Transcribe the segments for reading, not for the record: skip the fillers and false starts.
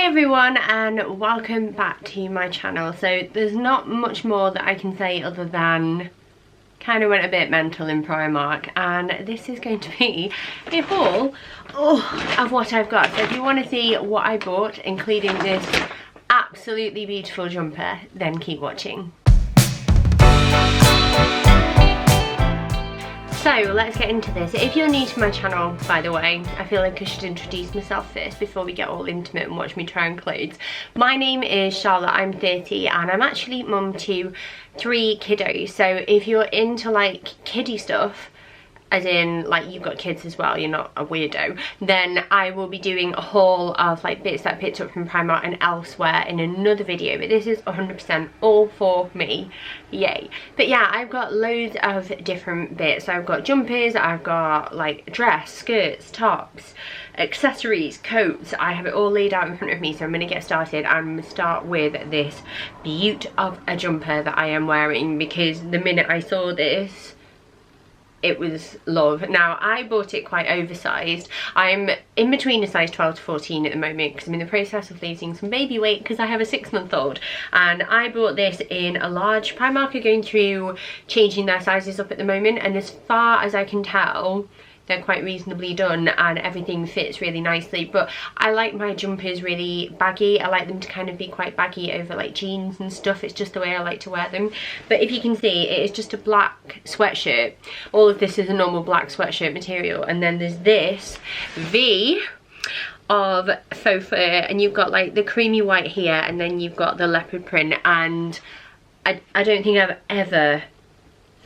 Hi everyone and welcome back to my channel. So there's not much more that I can say other than kind of went a bit mental in Primark, and this is going to be a haul of what I've got. So if you want to see what I bought, including this absolutely beautiful jumper, then keep watching. So let's get into this. If you're new to my channel, by the way, I feel like I should introduce myself first before we get all intimate and watch me try on clothes. My name is Charlotte, I'm 30 and I'm actually mum to 3 kiddos. So if you're into like kiddie stuff, as in like you've got kids as well, you're not a weirdo, then I will be doing a haul of like bits that I picked up from Primark and elsewhere in another video, but this is 100% all for me, yay. But yeah, I've got loads of different bits. So I've got jumpers, I've got like dress, skirts, tops, accessories, coats. I have it all laid out in front of me, so I'm gonna get started. I'm gonna start with this beaut of a jumper that I am wearing, because the minute I saw this, it was love. Now I bought it quite oversized. I'm in between a size 12 to 14 at the moment because I'm in the process of losing some baby weight because I have a 6-month-old, and I bought this in a large. Primark are going through changing their sizes up at the moment, and as far as I can tell they're quite reasonably done and everything fits really nicely. But I like my jumpers really baggy. I like them to kind of be quite baggy over like jeans and stuff. It's just the way I like to wear them. But if you can see, it is just a black sweatshirt. All of this is a normal black sweatshirt material, and then there's this V of faux fur, and you've got like the creamy white here, and then you've got the leopard print. And I don't think I've ever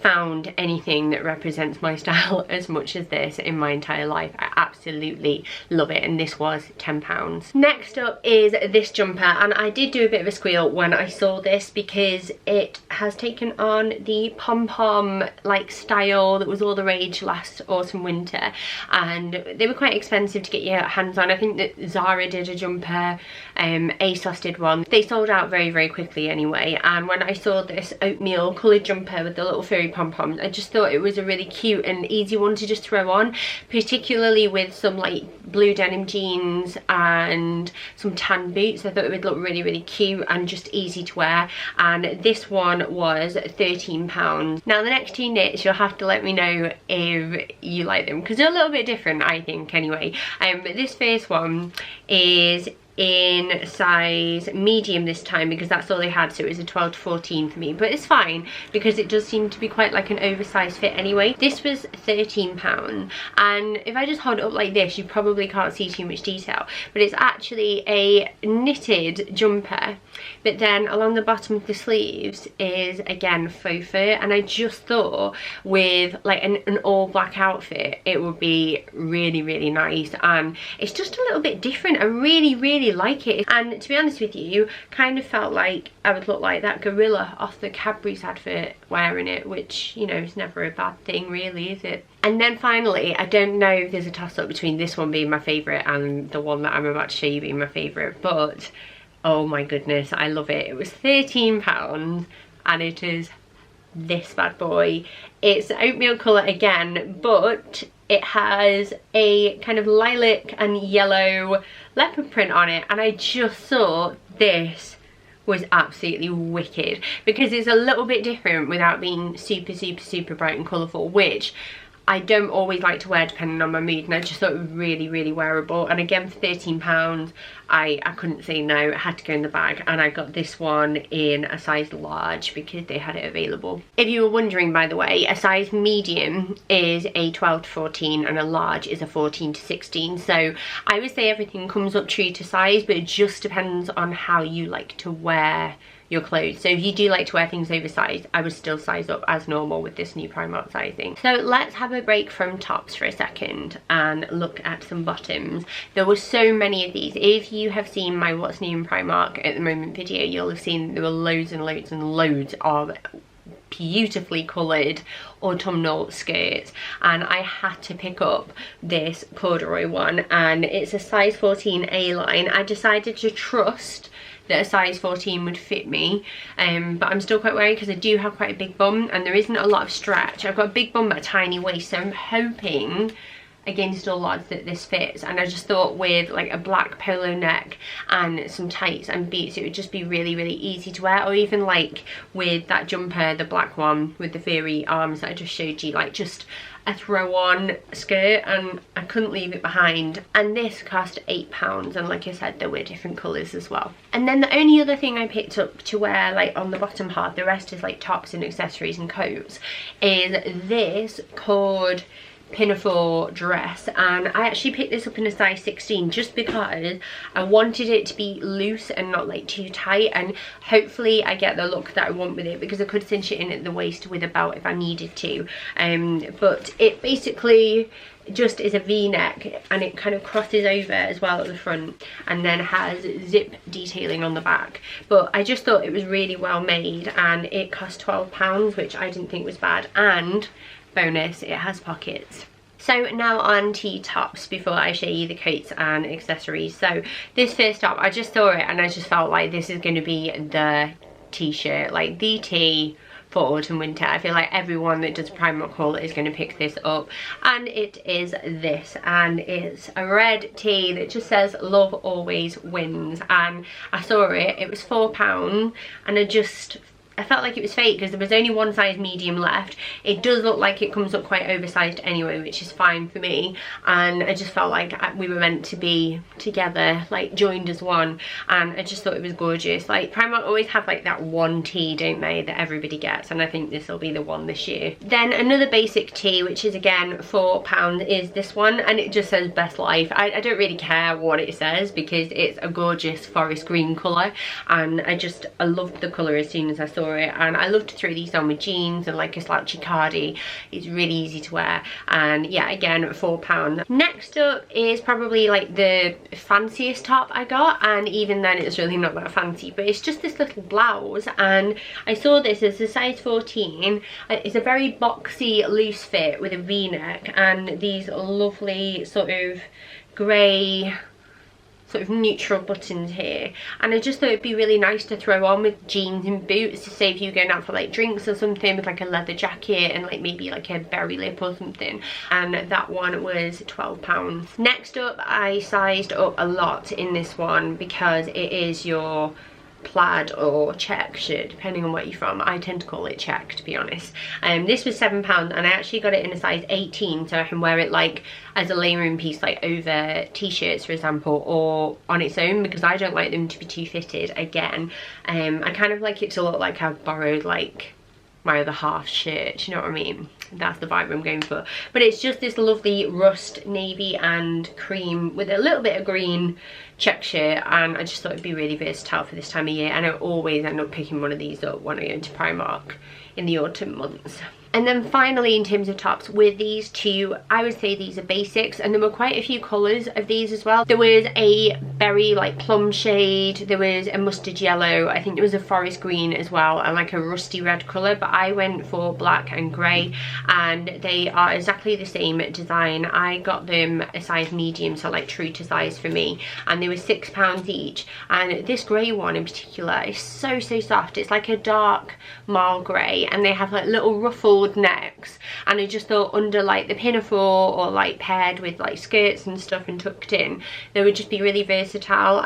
found anything that represents my style as much as this in my entire life. I absolutely love it, and this was £10. Next up is this jumper, and I did do a bit of a squeal when I saw this because it has taken on the pom-pom like style that was all the rage last autumn winter, and they were quite expensive to get your hands on. I think that Zara did a jumper, ASOS did one. They sold out very, very quickly anyway, and when I saw this oatmeal coloured jumper with the little furry pom-poms, I just thought it was a really cute and easy one to just throw on, particularly with some like blue denim jeans and some tan boots. I thought it would look really, really cute and just easy to wear, and this one was £13. Now the next 2 knits, you'll have to let me know if you like them because they're a little bit different, I think, anyway. But this first one is in size medium this time because that's all they had, so it was a 12 to 14 for me, but it's fine because it does seem to be quite like an oversized fit anyway. This was £13, and if I just hold it up like this, you probably can't see too much detail, but it's actually a knitted jumper, but then along the bottom of the sleeves is again faux fur, and I just thought with like an all black outfit it would be really, really nice, and it's just a little bit different. I really like it, and to be honest with you, kind of felt like I would look like that gorilla off the Cadbury's advert wearing it, which, you know, is never a bad thing really, is it? And then finally, I don't know if there's a toss-up between this one being my favourite and the one that I'm about to show you being my favourite, but oh my goodness, I love it. It was £13 and it is this bad boy. It's oatmeal colour again, but it has a kind of lilac and yellow leopard print on it, and I just thought this was absolutely wicked because it's a little bit different without being super bright and colourful, which I don't always like to wear depending on my mood, and I just thought it was really wearable. And again, for £13 I couldn't say no. It had to go in the bag, and I got this one in a size large because they had it available. If you were wondering, by the way, a size medium is a 12 to 14 and a large is a 14 to 16, so I would say everything comes up true to size, but it just depends on how you like to wear your clothes. So if you do like to wear things oversized, I would still size up as normal with this new Primark sizing. So let's have a break from tops for a second and look at some bottoms. There were so many of these. If you have seen my what's new in Primark at the moment video, you'll have seen there were loads and loads of beautifully coloured autumnal skirts, and I had to pick up this corduroy one, and it's a size 14 A-line. I decided to trust that a size 14 would fit me, but I'm still quite worried because I do have quite a big bum and there isn't a lot of stretch. I've got a big bum but a tiny waist, so I'm hoping against all odds that this fits, and I just thought with like a black polo neck and some tights and boots it would just be really easy to wear, or even like with that jumper, the black one with the furry arms that I just showed you, like just a throw on skirt, and I couldn't leave it behind. And this cost £8, and like I said, there were different colours as well. And then the only other thing I picked up to wear like on the bottom half, the rest is like tops and accessories and coats, is this called Pinafore dress, and I actually picked this up in a size 16 just because I wanted it to be loose and not like too tight, and hopefully I get the look that I want with it, because I could cinch it in at the waist with a belt if I needed to. But it basically just is a v-neck, and it kind of crosses over as well at the front, and then has zip detailing on the back. But I just thought it was really well made, and it cost £12, which I didn't think was bad, and bonus, it has pockets. So now on to tops before I show you the coats and accessories. So this first top, I just saw it and I just felt like this is going to be the t-shirt, like the tee for autumn winter. I feel like everyone that does a Primark haul is going to pick this up, and it is this, and it's a red tee that just says love always wins. And I saw it, it was £4, and I felt like it was fake because there was only one size medium left. It does look like it comes up quite oversized anyway, which is fine for me, and I just felt like we were meant to be together, like joined as one, and I just thought it was gorgeous. Like Primark always have like that one tee, don't they, that everybody gets, and I think this will be the one this year. Then another basic tee, which is again £4, is this one, and it just says best life. I don't really care what it says because it's a gorgeous forest green colour, and I loved the colour as soon as I saw it, and I love to throw these on with jeans and like a slouchy cardi. It's really easy to wear, and yeah, again £4. Next up is probably like the fanciest top I got, and even then it's really not that fancy, but it's just this little blouse, and I saw this as a size 14. It's a very boxy loose fit with a v-neck and these lovely sort of grey sort of neutral buttons here, and I just thought it'd be really nice to throw on with jeans and boots to say if you're going out for like drinks or something, with like a leather jacket and like maybe like a berry lip or something, and that one was £12. Next up, I sized up a lot in this one because it is your plaid or check shirt, depending on where you're from. I tend to call it check, to be honest. This was £7, and I actually got it in a size 18, so I can wear it like as a layering piece, like over t-shirts for example, or on its own, because I don't like them to be too fitted. Again, I kind of like it to look like I've borrowed like my other half shirt, do you know what I mean? That's the vibe I'm going for. But it's just this lovely rust navy and cream with a little bit of green check shirt, and I just thought it'd be really versatile for this time of year, and I always end up picking one of these up when I go into Primark in the autumn months. And then finally, in terms of tops, with these two, I would say these are basics, and there were quite a few colours of these as well. There was a berry like plum shade, there was a mustard yellow, I think there was a forest green as well, and like a rusty red colour, but I went for black and grey, and they are exactly the same design. I got them a size medium, so like true to size for me, and they were £6 each. And this grey one in particular is so soft. It's like a dark marl grey, and they have like little ruffled necks, and I just thought under like the pinafore, or like paired with like skirts and stuff and tucked in, they would just be really versatile.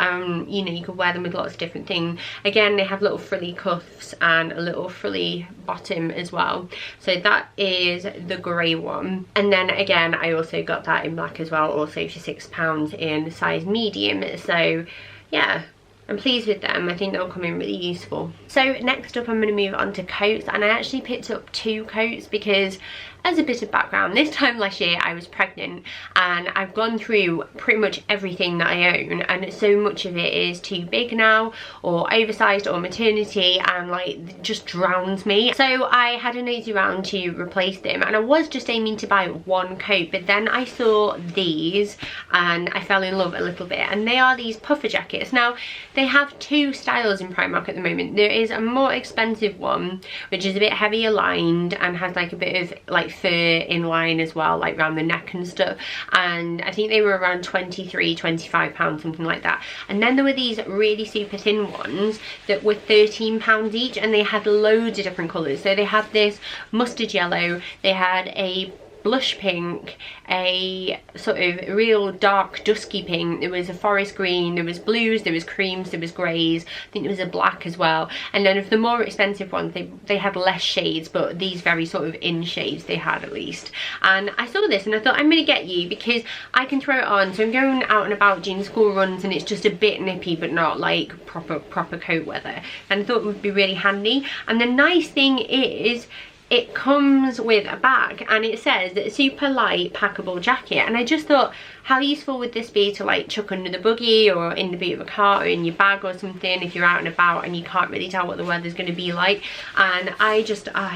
You know, you could wear them with lots of different things. Again, they have little frilly cuffs and a little frilly bottom as well. So that is the grey one, and then again I also got that in black as well, also for £6 in size medium. So yeah, I'm pleased with them. I think they'll come in really useful. So next up, I'm going to move on to coats, and I actually picked up 2 coats because, as a bit of background, this time last year I was pregnant, and I've gone through pretty much everything that I own, and so much of it is too big now, or oversized, or maternity, and like just drowns me. So I had a nosy round to replace them, and I was just aiming to buy 1 coat, but then I saw these and I fell in love a little bit, and they are these puffer jackets. Now they have 2 styles in Primark at the moment. There is a more expensive one which is a bit heavier lined and has like a bit of like fur in line as well, like around the neck and stuff, and I think they were around £23–25, something like that. And then there were these really super thin ones that were £13 each, and they had loads of different colours. So they had this mustard yellow, they had a blush pink, a sort of real dark dusky pink, there was a forest green, there was blues, there was creams, there was greys, I think there was a black as well. And then of the more expensive ones, they had less shades, but these very sort of in shades they had at least. And I saw this and I thought, I'm gonna get you because I can throw it on. So I'm going out and about doing school runs and it's just a bit nippy but not like proper coat weather, and I thought it would be really handy. And the nice thing is it comes with a bag and it says super light packable jacket, and I just thought, how useful would this be to like chuck under the buggy or in the boot of a car or in your bag or something if you're out and about and you can't really tell what the weather's going to be like. And I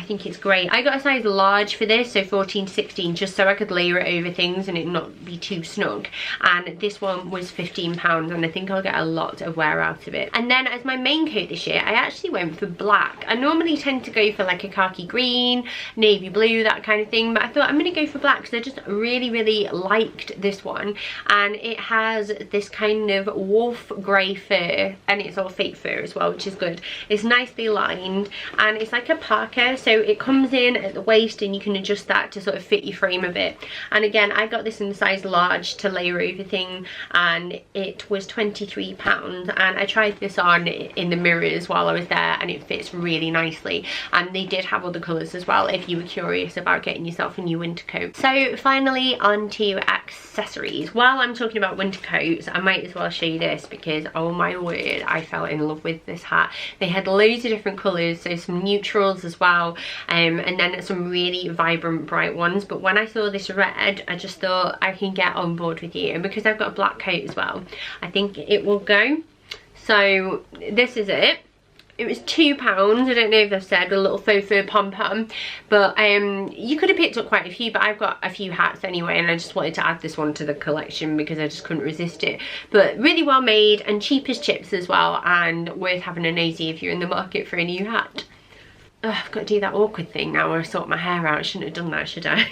think it's great. I got a size large for this, so 14 to 16, just so I could layer it over things and it not be too snug. And this one was £15 and I think I'll get a lot of wear out of it. And then as my main coat this year, I actually went for black. I normally tend to go for like a khaki green, navy blue, that kind of thing, but I thought I'm going to go for black because I just really liked this one. And it has this kind of wolf grey fur, and it's all fake fur as well, which is good. It's nicely lined and it's like a parka, so it comes in at the waist and you can adjust that to sort of fit your frame a bit. And again, I got this in the size large to layer over thing, and it was £23. And I tried this on in the mirrors while I was there and it fits really nicely. And they did have other colours as well if you were curious about getting yourself a new winter coat. So finally, on to accessories. While I'm talking about winter coats, I might as well show you this because oh my word, I fell in love with this hat. They had loads of different colours, so some neutrals as well, and then some really vibrant bright ones. But when I saw this red, I just thought I can get on board with you, and because I've got a black coat as well, I think it will go. So this is it. It was £2. I don't know if I've said, a little faux fur pom-pom, but you could have picked up quite a few, but I've got a few hats anyway and I just wanted to add this one to the collection because I just couldn't resist it. But really well made and cheap as chips as well, and worth having a nosy if you're in the market for a new hat. Ugh, I've got to do that awkward thing now where I sort my hair out. I shouldn't have done that, should I?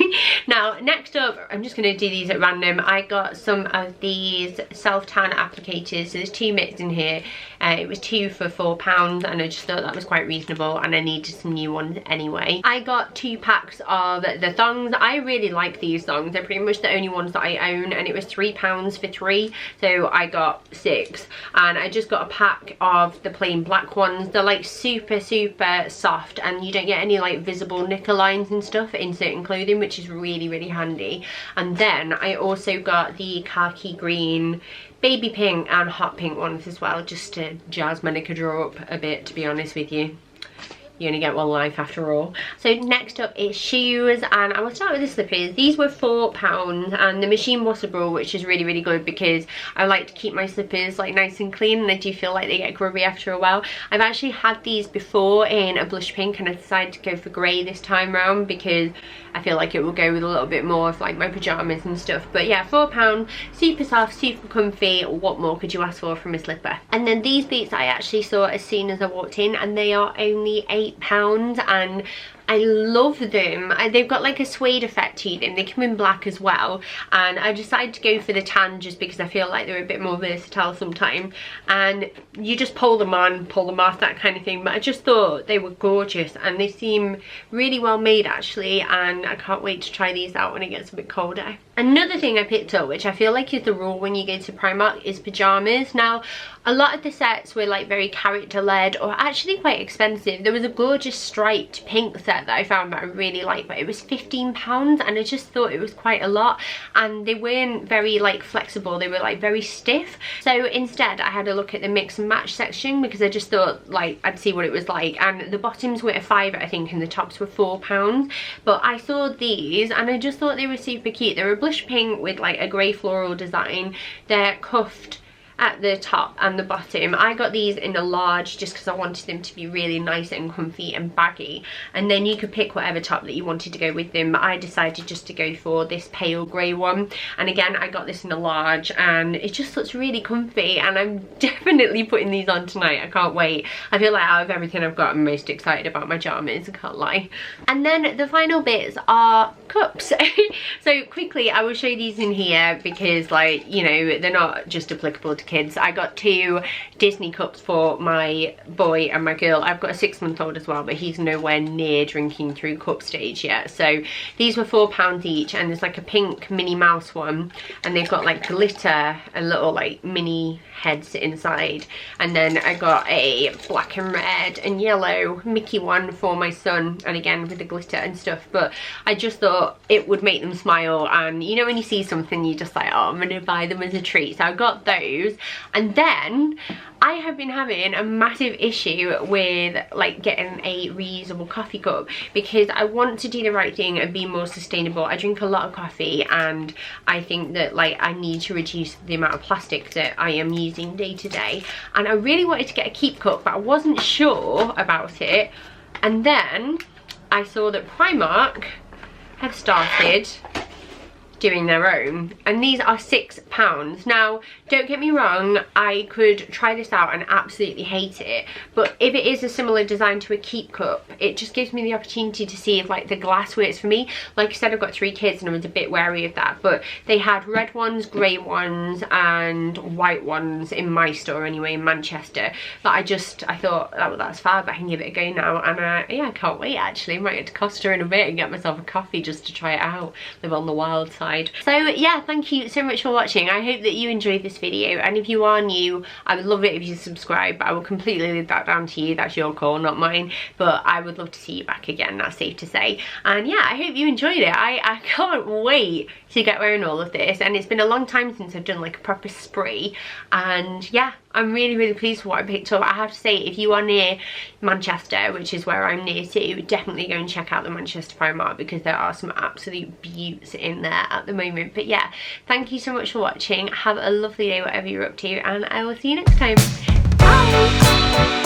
Now, next up, I'm just going to do these at random. I got some of these self-tan applicators. So there's 2 mitts in here. It was 2 for £4 and I just thought that was quite reasonable and I needed some new ones anyway. I got 2 packs of the Thongs. I really like these Thongs. They're pretty much the only ones that I own, and it was £3 for 3. So I got 6. And I just got a pack of the plain black ones. They're like super soft, and you don't get any like visible knicker lines and stuff in certain clothing, which is really handy. And then I also got the khaki green, baby pink and hot pink ones as well, just to jazz my knicker drawer up a bit, to be honest with you. You only get one life after all. So next up is shoes, and I will start with the slippers. These were £4 and the machine washable, which is really good because I like to keep my slippers like nice and clean, and I do feel like they get grubby after a while. I've actually had these before in a blush pink and I decided to go for grey this time round because I feel like it will go with a little bit more of like my pyjamas and stuff. But yeah, £4, super soft, super comfy. What more could you ask for from a slipper? And then these boots I actually saw as soon as I walked in, and they are only £8, and I love them. They've got like a suede effect to them. They come in black as well, and I decided to go for the tan just because I feel like they're a bit more versatile sometimes, and you just pull them on, pull them off, that kind of thing. But I just thought they were gorgeous and they seem really well made actually, and I can't wait to try these out when it gets a bit colder. Another thing I picked up, which I feel like is the rule when you go to Primark, is pyjamas. Now, a lot of the sets were like very character led or actually quite expensive. There was a gorgeous striped pink set that I found that I really liked, but it was £15 and I just thought it was quite a lot, and they weren't very like flexible. They were like very stiff. So instead I had a look at the mix and match section because I just thought like I'd see what it was like, and the bottoms were a £5 I think and the tops were £4. But I saw these and I just thought they were super cute. They were blush pink with like a grey floral design. They're cuffed at the top and the bottom. I got these in a large just because I wanted them to be really nice and comfy and baggy, and then you could pick whatever top that you wanted to go with them. But I decided just to go for this pale grey one, and again I got this in a large and it just looks really comfy, and I'm definitely putting these on tonight. I can't wait. I feel like out of everything I've got, I'm most excited about my pyjamas, I can't lie. And then the final bits are cups. So quickly I will show you these in here because, like, you know, they're not just applicable to older kids. I got 2 Disney cups for my boy and my girl. I've got a 6-month-old as well, but he's nowhere near drinking through cup stage yet. So these were £4 each, and there's like a pink Minnie Mouse one, and they've got like glitter and little like mini heads inside. And then I got a black and red and yellow Mickey one for my son, and again with the glitter and stuff. But I just thought it would make them smile, and you know when you see something you're just like, oh, I'm gonna buy them as a treat. So I got those. And then I have been having a massive issue with like getting a reusable coffee cup, because I want to do the right thing and be more sustainable. I drink a lot of coffee, and I think that like I need to reduce the amount of plastic that I am using day to day. And I really wanted to get a keep cup, but I wasn't sure about it. And then I saw that Primark had started doing their own, and these are £6. Now don't get me wrong, I could try this out and absolutely hate it, but if it is a similar design to a keep cup, it just gives me the opportunity to see if like the glass works for me. Like I said, I've got 3 kids and I was a bit wary of that, but they had red ones, grey ones and white ones in my store anyway, in Manchester. But I thought, oh, that's fab, I can give it a go now. And yeah, I can't wait actually. Might have to Costa in a bit and get myself a coffee just to try it out, live on the wild side. So yeah, thank you so much for watching. I hope that you enjoyed this video, and if you are new, I would love it if you subscribe, but I will completely leave that down to you. That's your call, not mine, but I would love to see you back again, that's safe to say. And yeah, I hope you enjoyed it. I can't wait to get wearing all of this, and it's been a long time since I've done like a proper spree, and yeah, I'm really pleased with what I picked up. I have to say, if you are near Manchester, which is where I'm near to, definitely go and check out the Manchester Primark, because there are some absolute beauts in there at the moment. But yeah, thank you so much for watching. Have a lovely day whatever you're up to, and I will see you next time. Bye!